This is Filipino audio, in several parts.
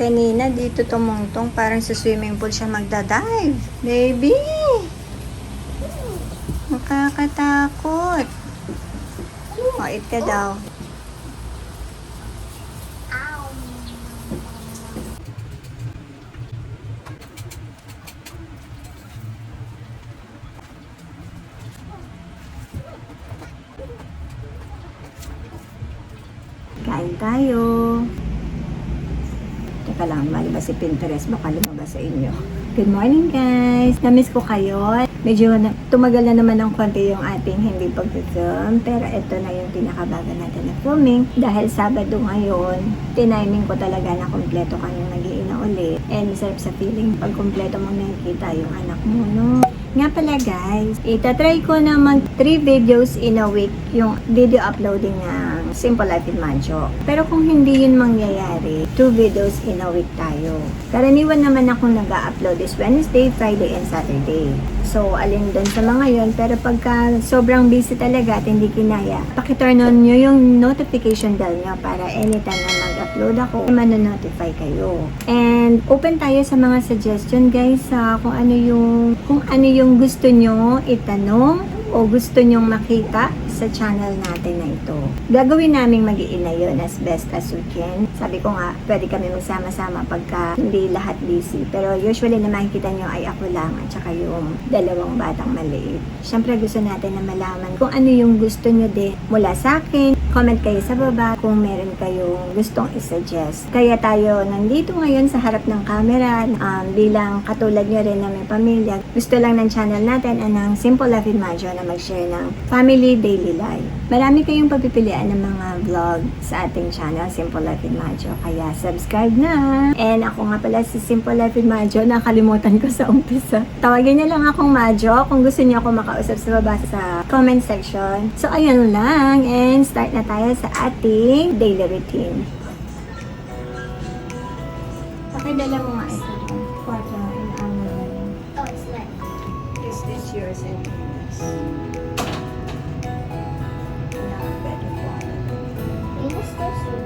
Kanina dito tumungtong, parang sa swimming pool siya magdadive. Baby! Nakakatakot. O, eat ka daw. Kain tayo. Teka lang, mali ba si Pinterest? Baka lumabas sa inyo. Good morning guys! Namiss ko kayo. Medyo tumagal na naman ng konti yung ating hindi pag-zoom. Pero ito na yung pinakabaga natin na filming. Dahil Sabado ngayon, tiniming ko talaga na kompleto kanyang nag-iina ulit. And sarap sa feeling pag kompleto mong nakikita yung anak mo, no? Nga pala guys, itatry ko na mag 3 videos in a week yung video uploading ng Simple Life in Mancho. Pero kung hindi yun mangyayari, 2 videos in a week tayo. Karaniwan naman akong nag-upload is Wednesday, Friday, and Saturday. So, alin doon sa mga yun. Pero pagka sobrang busy talaga at hindi kinaya, pakiturn on nyo yung notification bell nyo para anytime na mag-upload ako, manonotify kayo. And open tayo sa mga suggestion guys sa kung ano yung gusto nyo itanong o gusto nyong makita sa channel natin na ito. Gagawin naming mag-iina yun as best as we can. Sabi ko nga, pwede kami magsama-sama pagka hindi lahat busy. Pero usually na makikita nyo ay ako lang at saka yung dalawang batang maliit. Siyempre gusto natin na malaman kung ano yung gusto nyo din mula sa akin. Comment kayo sa baba kung meron kayong gustong isuggest. Kaya tayo nandito ngayon sa harap ng camera bilang katulad nyo rin na may pamilya. Gusto lang ng channel natin ng Simple Life in Mancho na mag-share ng family daily life. Marami kayong pagpipilian ng mga vlog sa ating channel, Simple Life in Mancho. Kaya subscribe na! And ako nga pala si Simple Life in Mancho, nakalimutan ko sa umpisa. Tawagin niyo lang akong Mancho kung gusto niyo ako makausap sa baba sa comment section. So ayun lang, and start na tayo sa ating daily routine. Pakidala mo nga ito dun. Kwarto in our... Oh, it's lit. Is this yours and yours? It's still so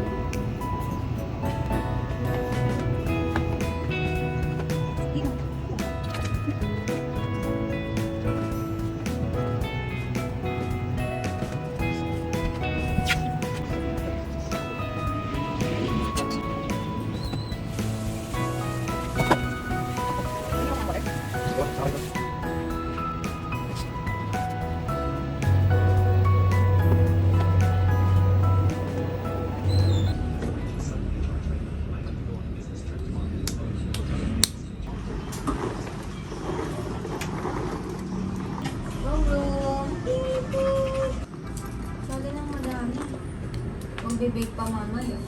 Bibig pa mama yun.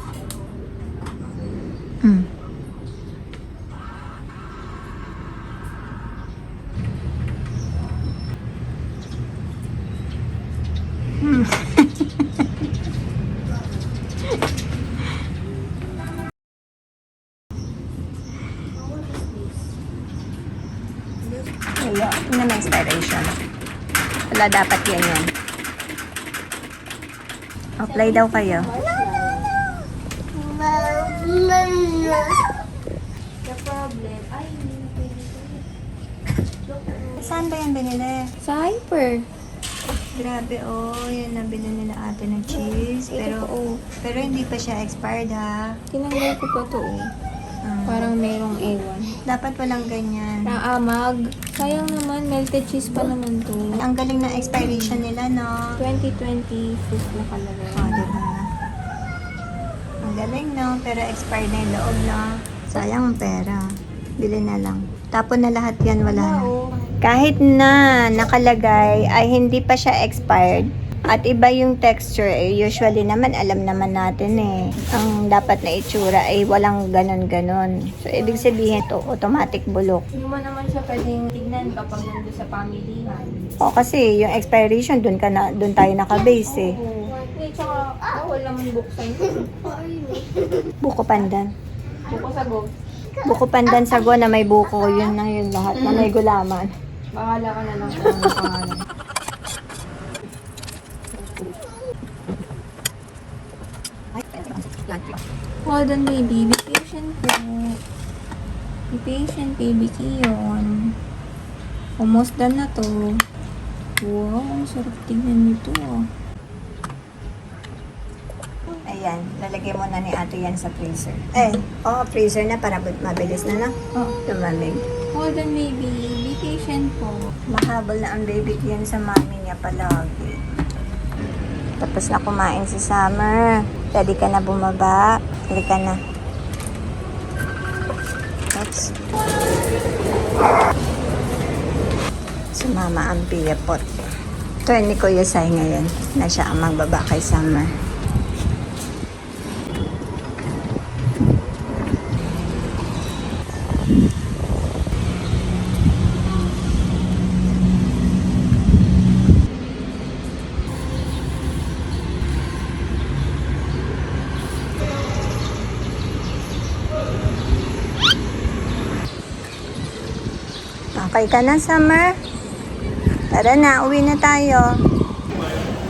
Wala. Ito na may inspiration. Wala, dapat yan yan. Apply daw kayo. The problem, ay, Saan ba yan binili? sa hyper. Grabe, oh. Yan nabili nila ate ng cheese. Pero hindi pa siya expired, ha? Tinanggal ko pa to, oh. Parang merong ewan. Dapat walang ganyan. Naamag. Sayang naman, melted cheese pa naman to. Ang galing ng expiration nila, no? 2025 nakalagay. Oh, diba? Ang galing, no? Pero expired na yung loob, no? Sayang ang pera. Bili na lang. Tapon na lahat yan, wala na. Kahit na nakalagay ay hindi pa siya expired at iba yung texture, usually naman alam naman natin ang dapat na itsura ay walang ganon-ganon. So, ibig sabihin to automatic bulok. Hindi mo naman siya pwedeng tignan kapag nandun sa pamilihan. O kasi yung expiration doon tayo naka-base Oo. Hindi, tsaka bawal naman buksan. Buko pandan. Buko sa go. Buko pandan sago na may buko, yun na yun lahat na may gulaman. Bahala ka na lang kung ano pangalan. Hold on, baby. Be patient po. Be patient, baby Kiyon. Almost done na to. Wow, ang sarap tingnan nito. Ayan, lalagay mo na ni ate yan sa freezer. Freezer na para mabilis na lang. Oh. Tumamig. Hold on, baby. Be patient po. Mahabol na ang baby yan sa mami niya palagi. Tapos na kumain si Summer. Ready ka na bumaba? Halika na. Oops. Sumama ang piyapot. Ito ni Kuya Sai ngayon na siya ang magbaba kay Summer. Okay ka na, Summer? Tara na, uwi na tayo.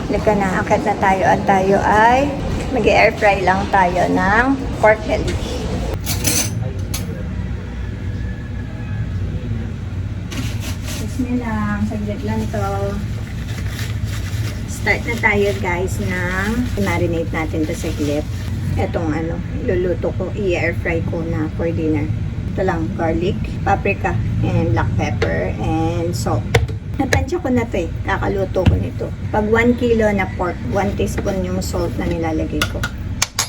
Halika na, akit na tayo at tayo ay mag-air fry lang tayo ng pork belly. Bismillah, saglit lang to. Start na tayo guys ng marinate natin to saglit. Etong luluto ko, i-air fry ko na for dinner. Ito lang, garlic, paprika, and black pepper, and salt. Natansya ko na to kakaluto ko nito. Pag 1 kilo na pork, 1 teaspoon yung salt na nilalagay ko.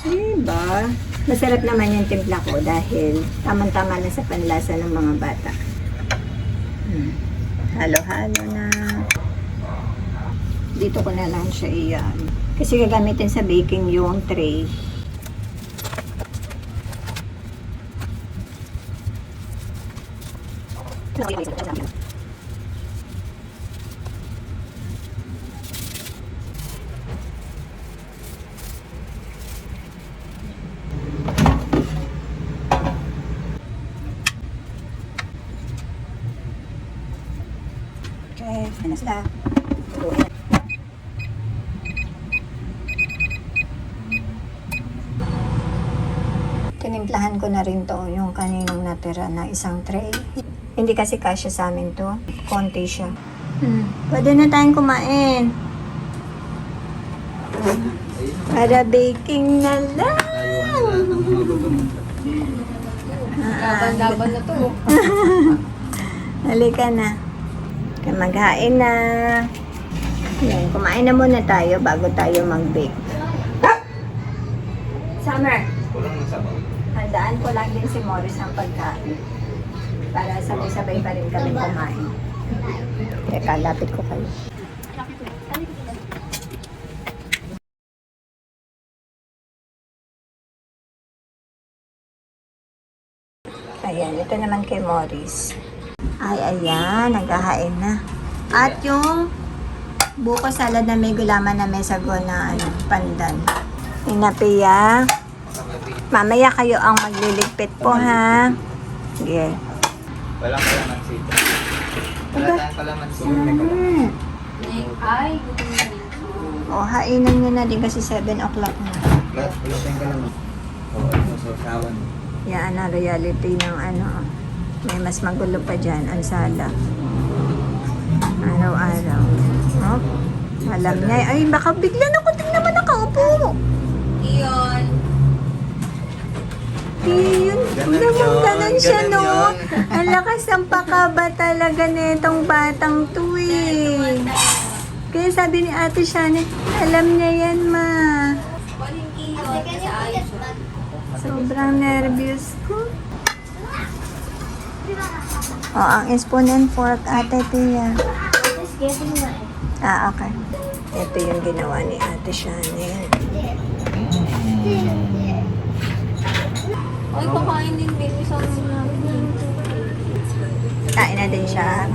Diba? Masarap naman yung timpla ko dahil tamang-tama na sa panlasa ng mga bata. Halo-halo na. Dito ko na lang siya iyan. Kasi gagamitin sa baking yung tray. Okay, ano sila? Tinimplahan ko na rin to yung kaninang natira na isang tray. Hindi kasi kasya sa amin to. Konti siya. Pwede na tayong kumain. Para baking na lang. Laban-laban na to. Halika na. Maghain na. Yan, kumain na muna tayo bago tayo mag-bake. Summer. Handaan ko lang din si Morris ang pagkain. Para sabay-sabay pa rin kami kumain. Teka, lapit ko kayo. Ayan, ito naman kay Morris. Ay, ayan, naghahain na. At yung buko salad na may gulaman na may sago na pandan. Inapia. Mamaya kayo ang magliligpit po, ha? Sige. Walang kalamansi. Wala tayong kalamansi. Ay, O, hainan nyo na din kasi 7 o'clock na. Wala tayong kalamansi. Oo, ito sa usawan. Yan ang reality ng may mas magulo pa dyan, ang sala. Araw-araw. Oh, alam niya. Ay, baka bigla na kunting naman nakaupo. Iyon. Yun, ganun siya, no? Ang lakas ang pakaba talaga nitong batang to, eh. Kaya sabi ni Ate Shane, alam niya yan, ma. Waling iyon. Sa ayos. Sobrang nervous ko. O, ang spoon and fork, Ate Tia. Just give me one. Okay. Ito yung ginawa ni Ate Shane. Ay, kakain din, baby. Sa Kain na din siya.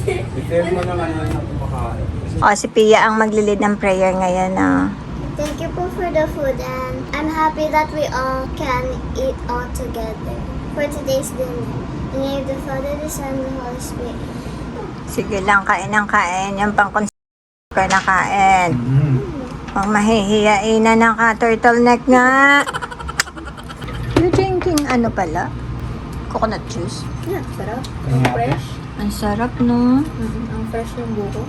I-fail mo naman yung kumakain. O, si Pia ang maglilid ng prayer ngayon, na. Thank you po for the food, and I'm happy that we all can eat all together for today's dinner. In the name of the Father, the Son, and the Holy Spirit. Sige lang, kain ng kain. Yung pang na kain. Pang mahihiyain na naka-turtleneck nga. You drinking ano pala? Coconut juice? Yeah, sarap. Ang Fresh. Ang sarap, no? Ang fresh ng buko.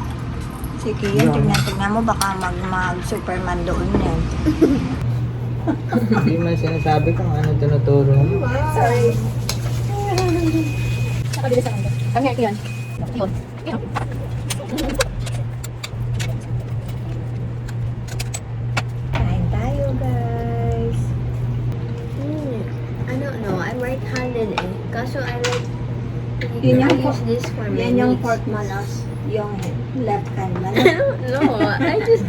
Sige yan, tignan mo. Baka mag-Superman doon yan. Hindi man sinasabi kung ano tinuturo mo. Sorry. Nakabili sa mundo. Kami nga yun. Yun. Kain tayo, guys. I don't know. I'm right-handed eh. Kaso I like Yun yung I use this for my Yan yung meats. pork manos. Yung left hand man. I don't know. I just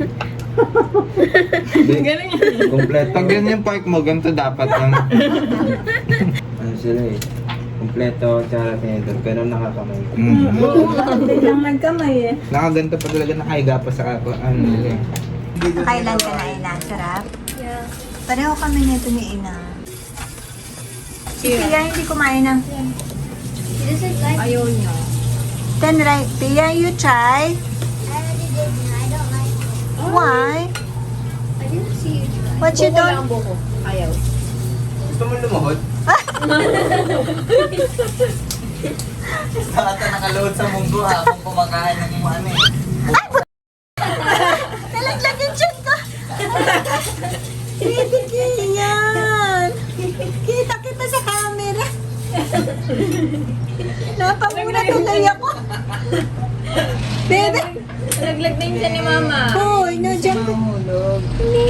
Kompleto. Pag yan yung park mo, ganito dapat lang. Ano sila eh. Kompleto, tsara tinidor, pero nakakamay. Oo, hindi lang nagkamay eh. Nakaganto pa talaga, nakahiga pa sa ako. Ano nila eh. Kailan ka na, Ina? Sarap? yeah. Pareho kami nito ni Ina. Si Pia hindi kumain ng... She doesn't like. Ayaw niya. Then right, Pia, you try? I already did. And I don't like it. Why? I didn't see you try. What you Buko lang don't... buko. Ayaw. Gusto mo lumuhod? Saka ka nakaload sa munggo habang kumakain ng mga ano eh. Nalaglag yung chan ko! Baby, yan! Kita sa camera. Napamuna tuloy ako. Bebe! Naglag din siya ni Mama. Hoy, nandiyan ko. Mahulog.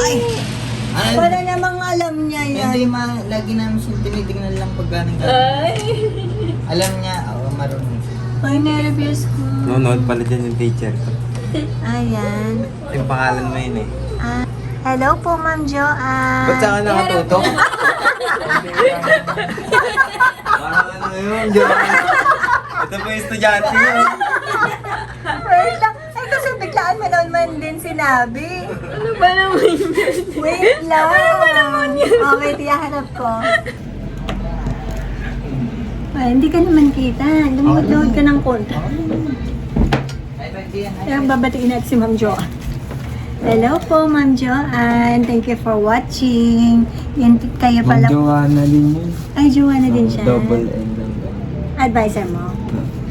Ay, Ay, wala namang alam niya hindi yan. lagi namin siya tinitignan lang pag ganang Ay. Alam niya, oo, marunong siya. Ay, nervous ko. Nonood pala dyan yung teacher ko. Ayan. Yung pangalan mo yun eh. Ah, hello po, Ma'am Joanne. Ba't saan ka nakatutok? Parang ano yun, John? Ito po yung estudyante yun. Wait lang. Ay, kasi biglaan mo naman din sinabi. Ano ba naman yun? Wait lang. Ano ba naman yun? Okay, tiyaharap ko. Ay, hindi ka naman kita. Lumod ka ng konti. Kaya babatiin natin si Ma'am Joanne. Hello po, Ma'am Joanne. Thank you for watching. Yan, kayo pala. Joanna din yun. Ay, Joanna din siya. Double N lang. Advisor mo.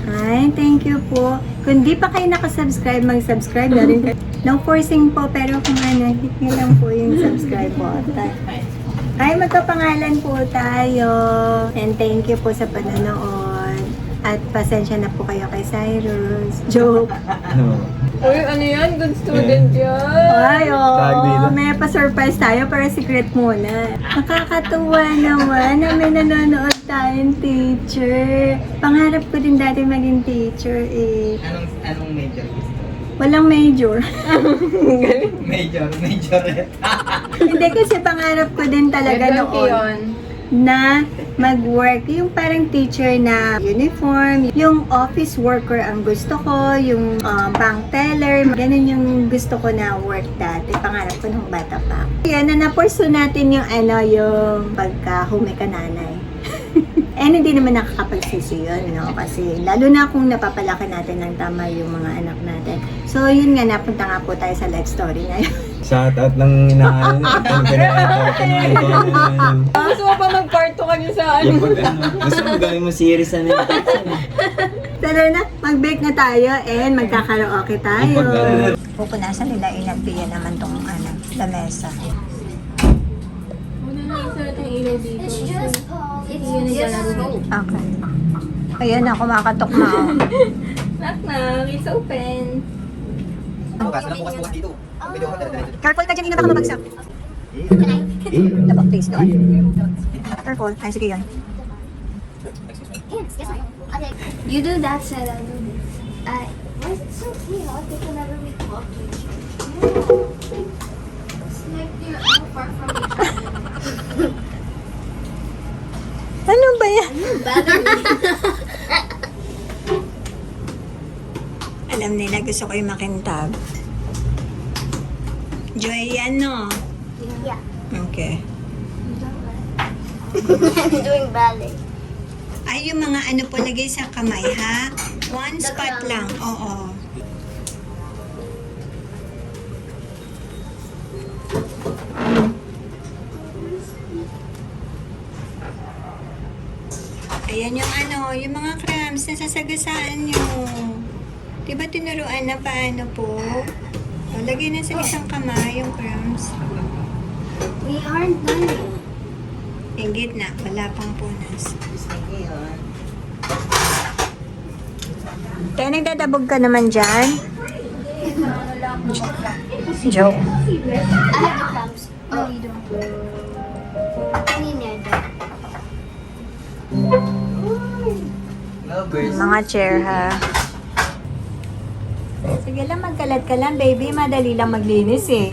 Hi, thank you po. Kung di pa kayo nakasubscribe, mag-subscribe na rin kayo. No forcing po, pero kung ano, hit nyo lang po yung subscribe button. Ay, magkapangalan po tayo. And thank you po sa panonood. At pasensya na po kayo kay Cyrus. Joke. No. Uy, ano yan? Good student yan. Ay, Tag dito. may pa-surprise tayo pero secret muna. Nakakatuwa naman na may nanonood tayong teacher. Pangarap ko din dati maging teacher eh. Anong major gusto? Walang major. Major. Hindi kasi pangarap ko din talaga Ganun noon yun. na mag-work. Yung parang teacher na uniform, yung office worker ang gusto ko, yung bank teller, ganun yung gusto ko na work dati. Pangarap ko nung bata pa. Yan, na na-pursue natin yung yung pagka-humi ka nanay. And hindi naman nakakapagsisi yun, no? Kasi lalo na kung napapalaki natin ng tama yung mga anak natin. So, yun nga, napunta nga po tayo sa life story ngayon. Shout out lang inaano Gusto mo pa mag-part 2 kanya sa ano? Gusto mo gawin mo series na yun? Tara na, mag-bake na tayo and magkakaraoke tayo. Ipag- Pupunasan nila inagpiya naman tong lamesa. Muna na isa natin ilaw dito. It's just cold. It's Yun ang just lalaro cold. ko. Okay. Ayan na, kumakatok na ako. Knock knock, it's open. Bukas dito. Careful ka dyan, hindi na baka mabagsak. Dapat please doon. Careful. Ay, sige yun. Yes, okay. You do that side, I'll do this. Why is it so clean? All people never make coffee. It's like you're all far from each other. Ano ba yan? Alam nila, gusto ko yung makintab. Joy, yan no? Yeah. Okay. I'm doing ballet. Ay, yung mga ano po lagay sa kamay, ha? One spot lang. Oo. Ayan yung ano, yung mga crumbs na sasagasaan nyo. Diba tinuruan na paano po? O, lagay na sa isang kamay yung crumbs. We aren't done yet. Yung gitna, wala pang punas. Kaya nagdadabog ka naman dyan? Joke. I have the crumbs. Oh, you don't. I need that. Mga chair ha. Sige lang, magkalat ka lang, baby. Madali lang maglinis eh.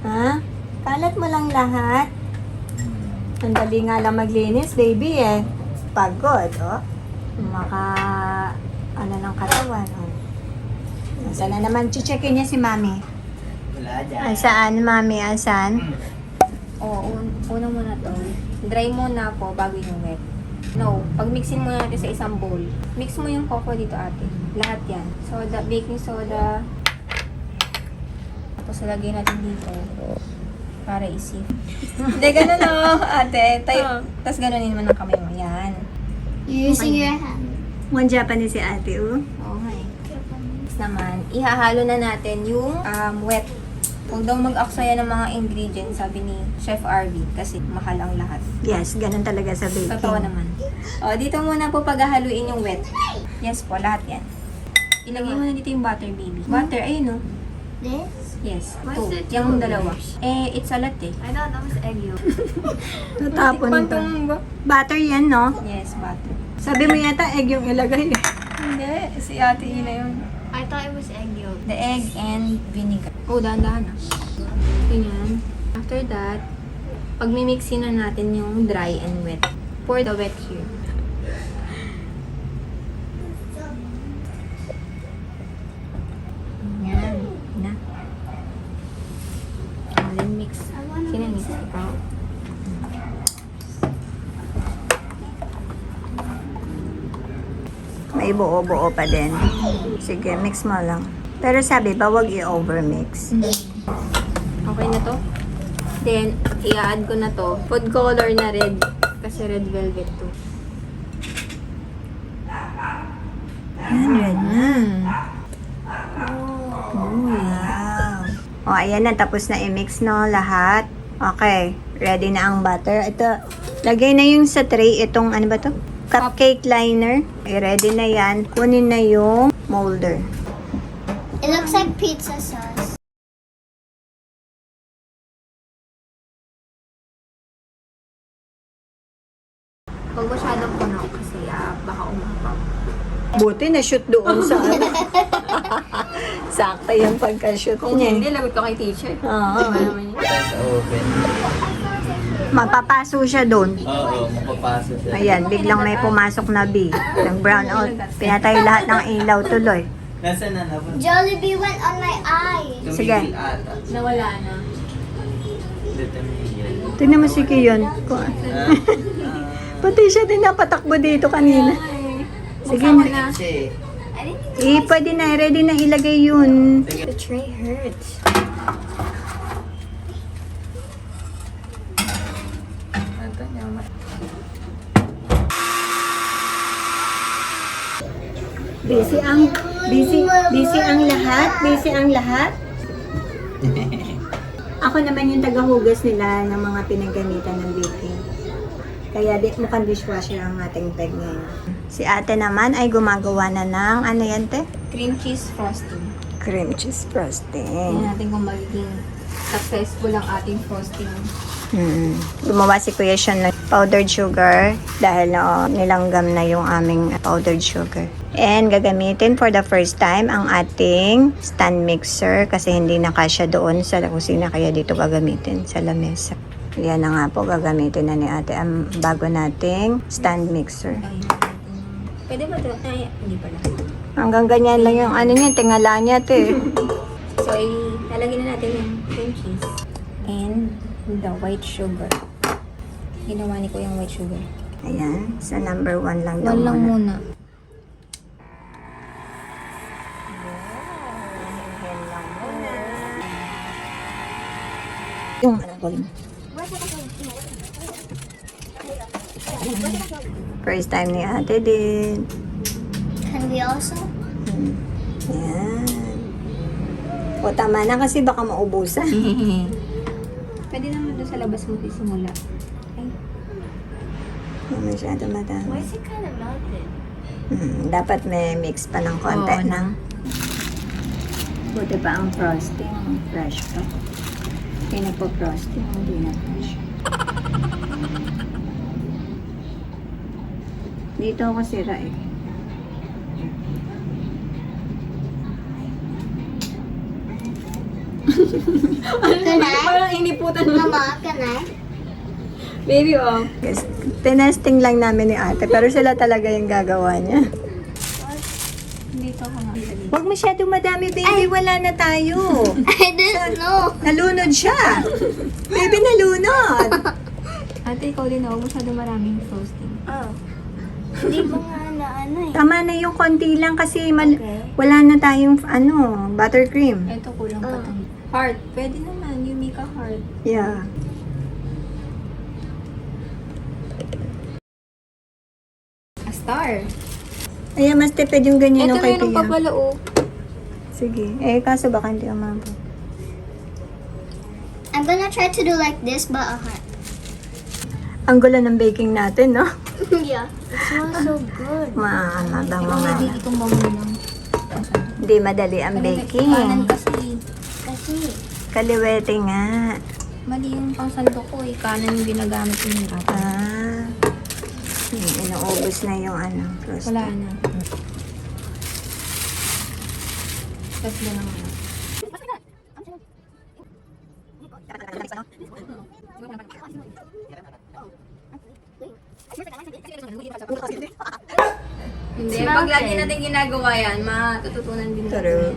Ha? Kalat mo lang lahat. Ang dali nga lang maglinis, baby eh. Pagod, oh. Ano ng katawan, oh. Nasaan na naman? Checkin niya si mami. Wala dyan. Asaan, mami? Asan? Oo, una muna to. Dry muna po bago yung wet. No, pag mixin muna natin sa isang bowl. Mix mo yung cocoa dito, ate. Lahat yan. Soda, baking soda. Tapos lagay natin dito. Para isip. Hindi, ganun o, ate. Tapos ganunin mo ng kamay mo. Yan. You're using your hand. One Japanese si ate, oh. Okay. Tapos naman, ihahalo na natin yung wet. Huwag daw mag-aksaya ng mga ingredients, sabi ni Chef Arvin, kasi mahal ang lahat. Yes, ganun talaga sa baking. Totoo naman. O, dito muna po paghahaluin yung wet. Yes po, lahat yan. Ilagay mo na dito yung butter, baby. Butter, ayun o. This? Yes, What's the yung two dalawa. layers? It's a latte. I thought that was egg yolk. Natapon ka. Quantum ba? Butter yan, no? Yes, butter. Sabi mo yata, egg yung ilagay eh. Hindi, si ate yun na yun. I thought it was egg yolk. The egg and vinegar. Oh, dahan-dahan na. Ganyan. After that, pag-mimixin na natin yung dry and wet. Pour the wet here. Yan. Na. And then mix. Sino mix? Ikaw. May buo-buo pa din. Sige, mix mo lang. Pero sabi ba, wag i-overmix. Okay na to. Then, i-add ko na to. Food color na red. Kasi red velvet to. Yan, red na. Wow. O, ayan na. Tapos na i-mix, no? Lahat. Okay. Ready na ang butter. Ito, lagay na yung sa tray. Itong, ano ba to? Cupcake liner. Okay, ready na yan. Kunin na yung molder. It looks like pizza sauce. Huwag masyadong puno kasi baka umapaw. Buti na shoot doon sa sakto yung pagka-shoot Kung niya. hindi, lagot ka kay teacher. Oo. Diba naman yun? Sa open. Mapapaso siya doon. Oo, mapapasa siya. Ayan, biglang may pumasok na bee. Nag-brown out. Pinatay lahat ng ilaw tuloy. Nasaan na naman? Jollibee went on my eye. Sige. Tumigil ata. Nawala na. Hindi tumigil. Tingnan mo si Kiyon. Pati siya din napatakbo dito kanina. Sige Magsama na. na. Kasi, Pwede na. Ready na ilagay yun. The tray hurts. Busy ang lahat. Busy ang lahat. Ako naman yung tagahugas nila ng mga pinagamitan ng baking. Kaya mukhang dishwasher ang ating peg ngayon. Si ate naman ay gumagawa na ng, ano yan te? Cream cheese frosting. Cream cheese frosting. Tingnan natin kung magiging successful ang ating frosting. Gumawa si Kuya Sean ng powdered sugar dahil nilanggam na yung aming powdered sugar. And gagamitin for the first time ang ating stand mixer kasi hindi na kasya doon sa kusina kaya dito gagamitin sa lamesa. Yan na nga po, gagamitin na ni ate ang bago nating stand mixer. Pwede ba ito? Ay, hindi pala. Hanggang ganyan lang yung ano niya, tingala niya te. So, ilalagay na natin yung cream cheese and the white sugar. Ginawa ni ko yung white sugar. Ayan, sa number 1 lang daw One lang muna. Yung ano ko rin. First time ni ate din. Can we also? Yan. O tama na kasi baka maubusan. Pwede naman doon sa labas mo simula. Ay, Hindi masyado madami. Why is it kind of melted? Dapat may mix pa ng konti Oo, na. Buti pa ang frosting. Fresh pa. Pinagpo-frosting. Hindi na fresh. Dito ako sira eh. Can I? parang iniputan mo. Mama, can I? Baby, oh. Yes, tinesting lang namin ni ate, pero sila talaga yung gagawa niya. Dito ka nga. Huwag masyadong madami, baby. Wala na tayo. I didn't know. Nalunod siya. Baby, nalunod. Ate, ikaw din, huwag masyado maraming frosting. Oh. Hindi ba nga na ano eh? Tama na yung konti lang kasi Okay. wala na tayong buttercream. Ito, kulang pa tong heart. Pwede naman, you make a heart. Yeah. A star. Ayan, mas tipid yung ganyan Ito nung na kay yun ang Tia. papalao. Sige. Kaso baka hindi umabot. I'm gonna try to do like this, but a heart. Ang gulo ng baking natin, no? Yeah. It smells so good. Maangadang Ikaw mga. hindi itong mamulang. Hindi madali ang baking. Kanan kasi. Kasi, Kaliwete nga. Mali yung pangsando ko eh. Kanan yung ginagamit yung hirap. Inuubos na yung frosting. Wala na. Tapos na lang. Hindi, pag lagi natin ginagawa yan, matututunan din natin. True.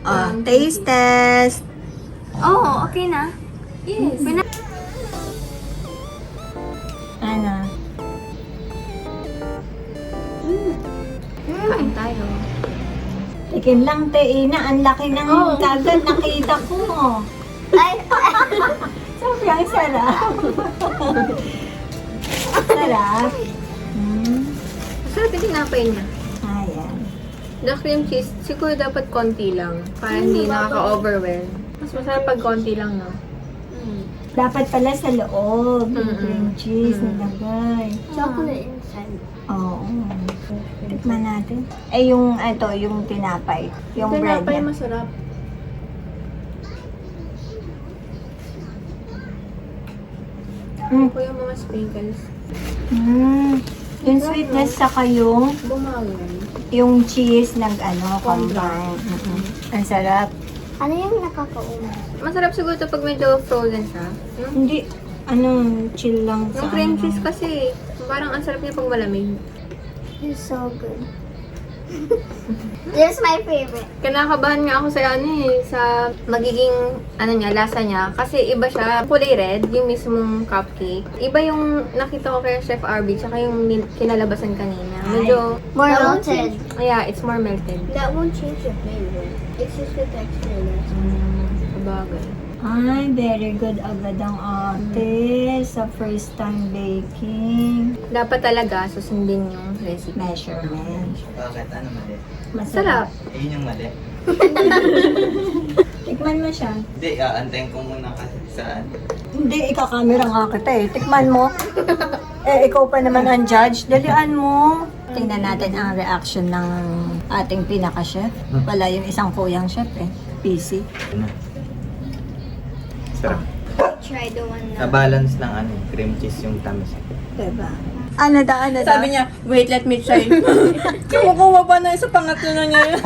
yan. Taste test. oh, okay na. Yes. Ano? Kain tayo. Tikim lang, Teina. Ang laki ng kagad nakita ko. Ay, Sobrang sarap. Sarap. Masarap yung tinapay niya. Ayan. The cream cheese, siguro dapat konti lang. Para hindi nakaka-overwhelm. Mas masarap pag konti lang, no? Dapat pala sa loob. Yung Mm-mm. cream cheese nilagay. chocolate inside. Oo. Tikman natin. Yung tinapay. Yung bread Tinapay niya. masarap. Mm. Ako yung mga sprinkles. Yung sweetness saka yung Bumagal. cheese combine. Ang sarap. Ano yung nakakauma? Masarap siguro ito pag medyo frozen siya. No? Hindi, chill lang sa Yung cream cheese kasi, parang ang sarap niya pag malamig. It's so good. This is my favorite. Kinakabahan nga ako sa magiging, lasa niya. Kasi iba siya, kulay red, yung mismong cupcake. Iba yung nakita ko kay Chef Arby, tsaka yung kinalabasan kanina. Medyo, More That melted. yeah, it's more melted. That won't change the flavor. It's just the texture. Sabagay. Ay, very good agad ang ate sa first time baking. Dapat talaga susundin yung recipe. Measurement. Bakit? Ano mali? Masarap. Ayun yung mali. Tikman mo siya. Hindi, aantayin ko muna kasi saan. Hindi, ikakamera nga kita eh. Tikman mo. Ikaw pa naman ang judge. Dalian mo. Tingnan natin ang reaction ng ating pinaka-chef. Wala yung isang kuyang chef eh. PC. Sarap. Try the one Na-balance ng cream cheese yung tamis. Diba? Ano da? Sabi niya, wait, let me try. Kumukuha pa na isa pangatlo na niya.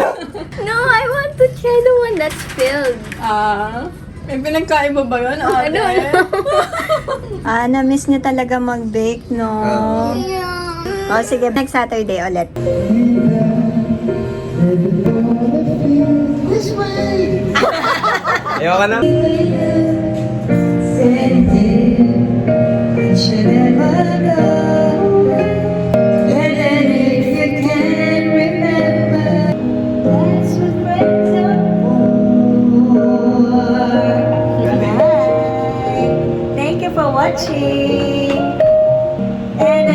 No, I want to try the one that's filled. May pinagkain mo ba yun? Ano? Na-miss niya talaga mag-bake, no? Yeah. O, sige, next Saturday ulit. Ayoko na. Thank you for watching. And